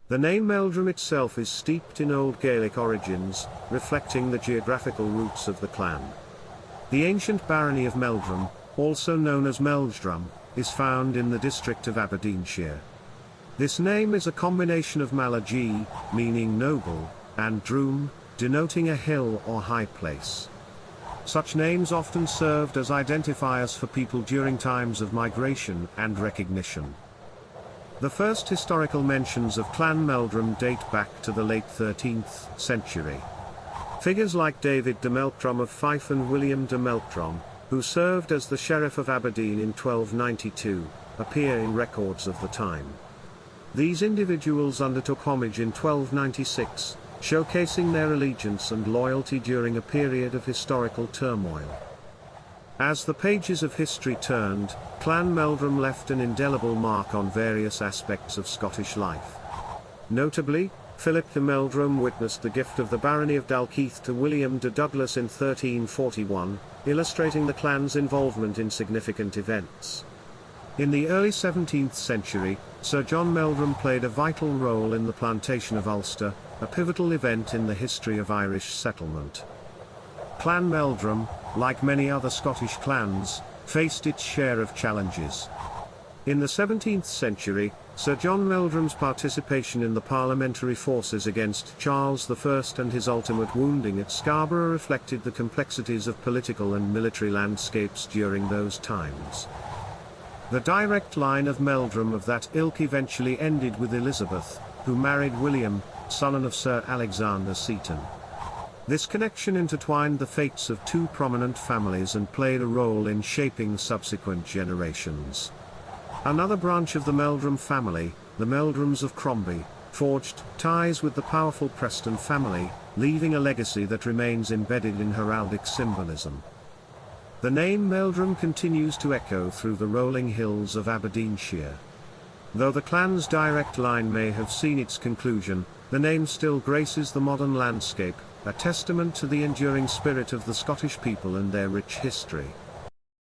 The name Meldrum itself is steeped in Old Gaelic origins, reflecting the geographical roots of the clan. The ancient barony of Meldrum, also known as Melgedrum, is found in the district of Aberdeenshire. This name is a combination of Malagi, meaning noble, and druim, denoting a hill or high place. Such names often served as identifiers for people during times of migration and recognition. The first historical mentions of Clan Meldrum date back to the late 13th century. Figures like David de Melkedrum of Fife and William de Melkedrom, who served as the Sheriff of Aberdeen in 1292, appear in records of the time. These individuals undertook homage in 1296, showcasing their allegiance and loyalty during a period of historical turmoil. As the pages of history turned, Clan Meldrum left an indelible mark on various aspects of Scottish life. Notably, Philip de Meldrum witnessed the gift of the barony of Dalkeith to William de Douglas in 1341, illustrating the clan's involvement in significant events. In the early 17th century, Sir John Meldrum played a vital role in the plantation of Ulster, a pivotal event in the history of Irish settlement. Clan Meldrum, like many other Scottish clans, faced its share of challenges. In the 17th century, Sir John Meldrum's participation in the parliamentary forces against Charles I and his ultimate wounding at Scarborough reflected the complexities of political and military landscapes during those times. The direct line of Meldrum of that ilk eventually ended with Elizabeth, who married William, son of Sir Alexander Seton. This connection intertwined the fates of two prominent families and played a role in shaping subsequent generations. Another branch of the Meldrum family, the Meldrums of Crombie, forged ties with the powerful Preston family, leaving a legacy that remains embedded in heraldic symbolism. The name Meldrum continues to echo through the rolling hills of Aberdeenshire. Though the clan's direct line may have seen its conclusion, the name still graces the modern landscape, a testament to the enduring spirit of the Scottish people and their rich history.